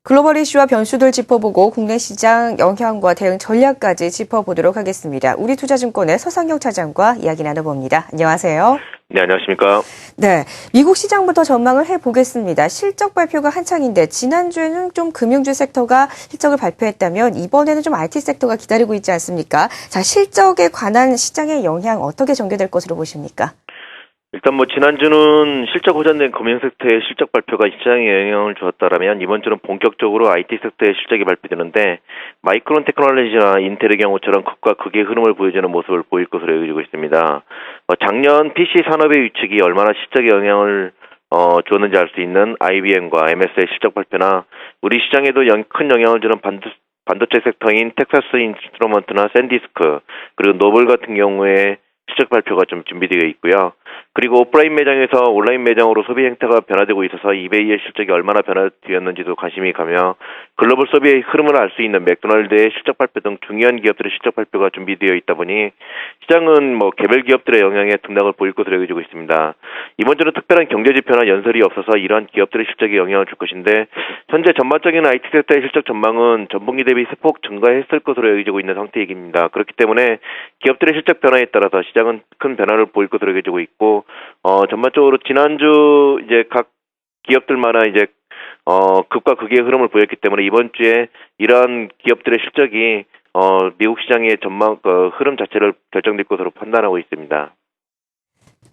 글로벌 이슈와 변수들 짚어보고 국내 시장 영향과 대응 전략까지 짚어보도록 하겠습니다. 우리투자증권의 서상혁 차장과 이야기 나눠봅니다. 안녕하세요. 네, 안녕하십니까. 네, 미국 시장부터 전망을 해보겠습니다. 실적 발표가 한창인데 지난주에는 좀 금융주 섹터가 실적을 발표했다면 이번에는 좀 IT 섹터가 기다리고 있지 않습니까? 자, 실적에 관한 시장의 영향 어떻게 전개될 것으로 보십니까? 일단 지난주는 실적 호전된 금융 섹터의 실적 발표가 시장에 영향을 주었다라면 이번 주는 본격적으로 IT 섹터의 실적이 발표되는데 마이크론 테크놀로지나 인텔의 경우처럼 극과 극의 흐름을 보여주는 모습을 보일 것으로 여겨지고 있습니다. 작년 PC 산업의 위축이 얼마나 실적에 영향을 주었는지 알 수 있는 IBM과 MS의 실적 발표나 우리 시장에도 큰 영향을 주는 반도체 섹터인 텍사스 인스트루먼트나 샌디스크 그리고 노블 같은 경우에 실적 발표가 좀 준비되어 있고요. 그리고 오프라인 매장에서 온라인 매장으로 소비 행태가 변화되고 있어서 이베이의 실적이 얼마나 변화되었는지도 관심이 가며 글로벌 소비의 흐름을 알 수 있는 맥도날드의 실적 발표 등 중요한 기업들의 실적 발표가 준비되어 있다 보니 시장은 개별 기업들의 영향에 등락을 보일 것으로 여겨지고 있습니다. 이번 주는 특별한 경제 지표나 연설이 없어서 이러한 기업들의 실적에 영향을 줄 것인데 현재 전반적인 IT 섹터의 실적 전망은 전분기 대비 소폭 증가했을 것으로 여겨지고 있는 상태입니다. 그렇기 때문에 기업들의 실적 변화에 따라서 시장은 큰 변화를 보일 것으로 여겨지고 있고 전반적으로 지난주 이제 각 기업들마다 이제 극과 극의 흐름을 보였기 때문에 이번 주에 이러한 기업들의 실적이 미국 시장의 전망 흐름 자체를 결정될 것으로 판단하고 있습니다.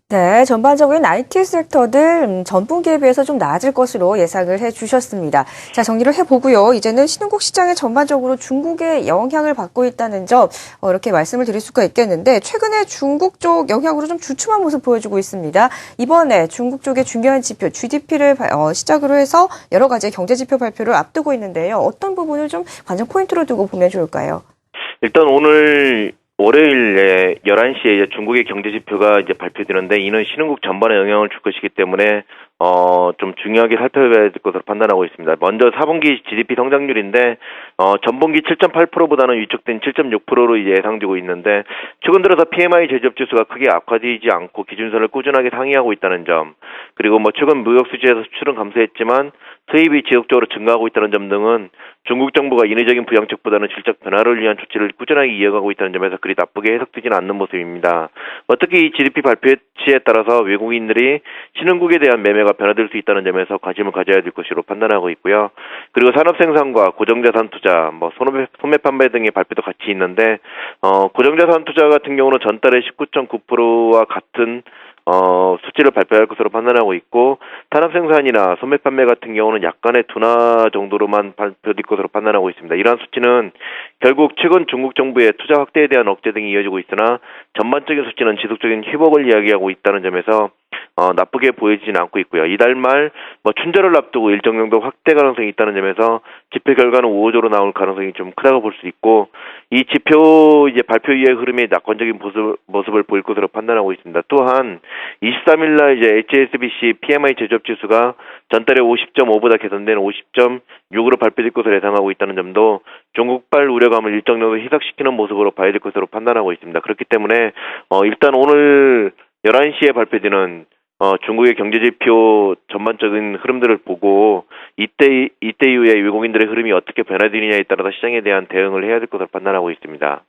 네, 전반적인 IT 섹터들 전분기에 비해서 좀 나아질 것으로 예상을 해주셨습니다. 자, 정리를 해보고요. 이제는 신흥국 시장에 전반적으로 중국의 영향을 받고 있다는 점 이렇게 말씀을 드릴 수가 있겠는데 최근에 중국 쪽 영향으로 좀 주춤한 모습 보여주고 있습니다. 이번에 중국 쪽의 중요한 지표 GDP를 시작으로 해서 여러 가지 경제 지표 발표를 앞두고 있는데요. 어떤 부분을 좀 관전 포인트로 두고 보면 좋을까요? 일단 오늘 월요일에 11시에 중국의 경제 지표가 이제 발표되는데 이는 신흥국 전반에 영향을 줄 것이기 때문에 좀 중요하게 살펴봐야 될 것으로 판단하고 있습니다. 먼저 4분기 GDP 성장률인데 전분기 7.8%보다는 위축된 7.6%로 이제 예상되고 있는데 최근 들어서 PMI 제조업 지수가 크게 악화되지 않고 기준선을 꾸준하게 상회하고 있다는 점 그리고 최근 무역 수지에서 수출은 감소했지만 수입이 지속적으로 증가하고 있다는 점 등은 중국 정부가 인위적인 부양책보다는 질적 변화를 위한 조치를 꾸준하게 이어가고 있다는 점에서 그리 나쁘게 해석되지는 않는 모습입니다. 특히 이 GDP 발표치에 따라서 외국인들이 신흥국에 대한 매매가 변화될 수 있다는 점에서 관심을 가져야 될 것으로 판단하고 있고요. 그리고 산업생산과 고정자산 투자, 소매 판매 등의 발표도 같이 있는데 고정자산 투자 같은 경우는 전달의 19.9%와 같은 수치를 발표할 것으로 판단하고 있고 산업생산이나 소매 판매 같은 경우는 약간의 둔화 정도로만 발표될 것으로 판단하고 있습니다. 이러한 수치는 결국 최근 중국 정부의 투자 확대에 대한 억제 등이 이어지고 있으나 전반적인 수치는 지속적인 회복을 이야기하고 있다는 점에서 나쁘게 보이지는 않고 있고요. 이달 말 춘절을 앞두고 일정 정도 확대 가능성이 있다는 점에서 지표 결과는 우호적으로 나올 가능성이 좀 크다고 볼 수 있고 이 지표 이제 발표 이후의 흐름이 낙관적인 모습을 보일 것으로 판단하고 있습니다. 또한 23일 날 이제 HSBC PMI 제조업 지수가 전달의 50.5보다 개선된 50.6으로 발표될 것으로 예상하고 있다는 점도 중국발 우려감을 일정 정도 희석시키는 모습으로 봐야 될 것으로 판단하고 있습니다. 그렇기 때문에 일단 오늘 11시에 발표되는 중국의 경제지표 전반적인 흐름들을 보고 이때 이후에 외국인들의 흐름이 어떻게 변화되느냐에 따라서 시장에 대한 대응을 해야 될 것으로 판단하고 있습니다.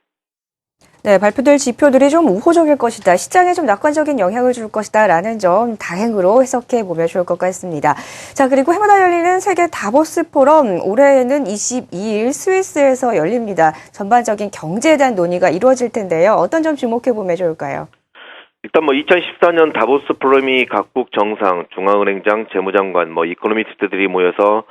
네, 발표될 지표들이 좀 우호적일 것이다. 시장에 좀 낙관적인 영향을 줄 것이다. 라는 점 다행으로 해석해 보면 좋을 것 같습니다. 자, 그리고 해마다 열리는 세계 다보스 포럼 올해에는 22일 스위스에서 열립니다. 전반적인 경제에 대한 논의가 이루어질 텐데요. 어떤 점 주목해 보면 좋을까요? 일단 2014년 다보스 포럼이 각국 정상, 중앙은행장, 재무장관, 이코노미스트들이 모여서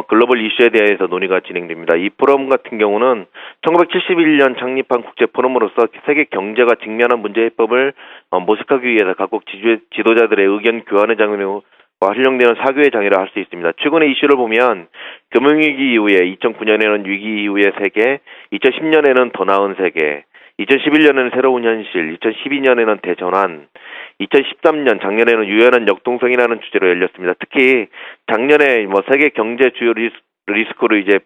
글로벌 이슈에 대해서 논의가 진행됩니다. 이 포럼 같은 경우는 1971년 창립한 국제 포럼으로서 세계 경제가 직면한 문제 해법을 모색하기 위해서 각국 지도자들의 의견 교환의 장으로 활용되는 사교의 장이라 할 수 있습니다. 최근의 이슈를 보면 금융위기 이후에 2009년에는 위기 이후의 세계, 2010년에는 더 나은 세계, 2011년에는 새로운 현실, 2012년에는 대전환, 2013년 작년에는 유연한 역동성이라는 주제로 열렸습니다. 특히 작년에 세계 경제 주요 리스크로 이제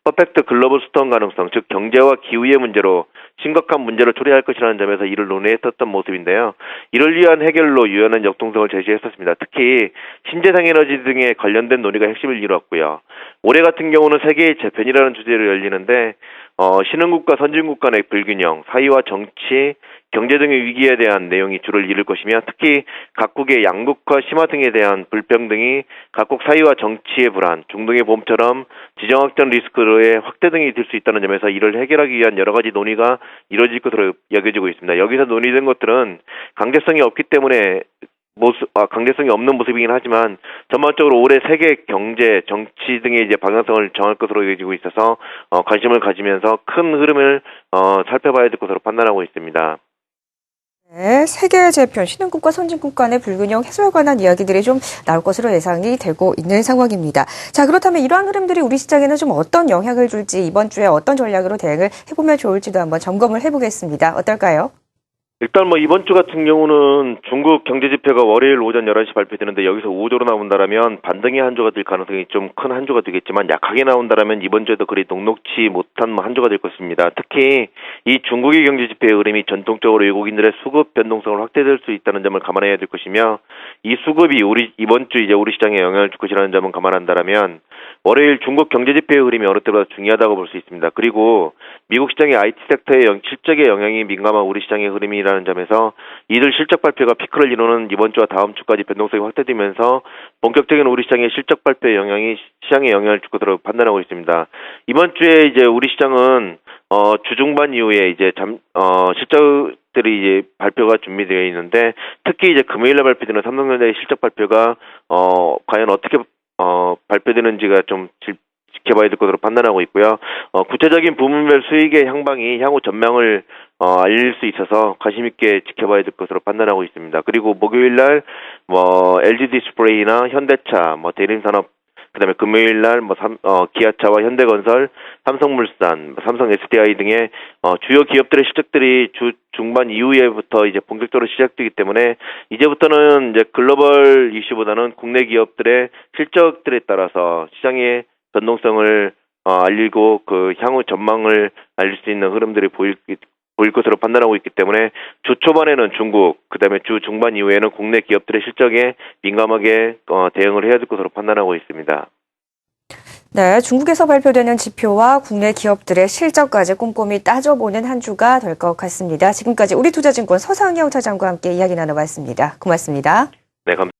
퍼펙트 글로벌 스톤 가능성, 즉 경제와 기후의 문제로 심각한 문제를 초래할 것이라는 점에서 이를 논의했었던 모습인데요. 이를 위한 해결로 유연한 역동성을 제시했었습니다. 특히 신재생 에너지 등에 관련된 논의가 핵심을 이루었고요. 올해 같은 경우는 세계의 재편이라는 주제로 열리는데 신흥국가 선진국 간의 불균형, 사회와 정치, 경제 등의 위기에 대한 내용이 주를 이룰 것이며 특히 각국의 양극화 심화 등에 대한 불평등이 각국 사회와 정치의 불안, 중동의 봄처럼 지정학적 리스크로의 확대 등이 될 수 있다는 점에서 이를 해결하기 위한 여러 가지 논의가 이루어질 것으로 여겨지고 있습니다. 여기서 논의된 것들은 강제성이 없기 때문에 강제성이 없는 모습이긴 하지만 전반적으로 올해 세계 경제, 정치 등의 이제 방향성을 정할 것으로 여겨지고 있어서 관심을 가지면서 큰 흐름을 살펴봐야 될 것으로 판단하고 있습니다. 네, 세계 재편, 신흥국과 선진국 간의 불균형 해소에 관한 이야기들이 좀 나올 것으로 예상이 되고 있는 상황입니다. 자, 그렇다면 이러한 흐름들이 우리 시장에는 좀 어떤 영향을 줄지 이번 주에 어떤 전략으로 대응을 해보면 좋을지도 한번 점검을 해보겠습니다. 어떨까요? 일단 이번 주 같은 경우는 중국 경제지표가 월요일 오전 11시 발표되는데 여기서 우호적으로 나온다라면 반등의 한 주가 될 가능성이 좀 큰 한 주가 되겠지만 약하게 나온다라면 이번 주에도 그리 녹록치 못한 한 주가 될 것입니다. 특히 이 중국의 경제지표의 흐름이 전통적으로 외국인들의 수급 변동성을 확대될 수 있다는 점을 감안해야 될 것이며 이 수급이 이번 주 이제 우리 시장에 영향을 줄 것이라는 점은 감안한다라면 월요일 중국 경제지표의 흐름이 어느 때보다 중요하다고 볼 수 있습니다. 그리고 미국 시장의 IT 섹터의 실적에 영향이 민감한 우리 시장의 흐름이라는 점에서 이들 실적 발표가 피크를 이루는 이번 주와 다음 주까지 변동성이 확대되면서 본격적인 우리 시장의 실적 발표의 영향이 시장에 영향을 줄 것으로 판단하고 있습니다. 이번 주에 이제 우리 시장은 주중반 이후에 이제 실적들이 이제 발표가 준비되어 있는데 특히 이제 금요일에 발표되는 삼성전자의 실적 발표가 과연 어떻게 발표되는지가 좀 지켜봐야 될 것으로 판단하고 있고요. 구체적인 부문별 수익의 향방이 향후 전망을 알릴 수 있어서 관심 있게 지켜봐야 될 것으로 판단하고 있습니다. 그리고 목요일 날 LG 디스플레이나 현대차, 대림산업, 그다음에 금요일 날 기아차와 현대건설, 삼성물산, 삼성 SDI 등의 주요 기업들의 실적들이 주 중반 이후에부터 이제 본격적으로 시작되기 때문에 이제부터는 이제 글로벌 이슈보다는 국내 기업들의 실적들에 따라서 시장의 변동성을 알리고 그 향후 전망을 알릴 수 있는 흐름들이 보일 것으로 판단하고 있기 때문에 주 초반에는 중국, 그다음에 주 중반 이후에는 국내 기업들의 실적에 민감하게 대응을 해야 될 것으로 판단하고 있습니다. 네, 중국에서 발표되는 지표와 국내 기업들의 실적까지 꼼꼼히 따져보는 한 주가 될 것 같습니다. 지금까지 우리투자증권 서상영 차장과 함께 이야기 나눠봤습니다. 고맙습니다. 네, 감사합니다.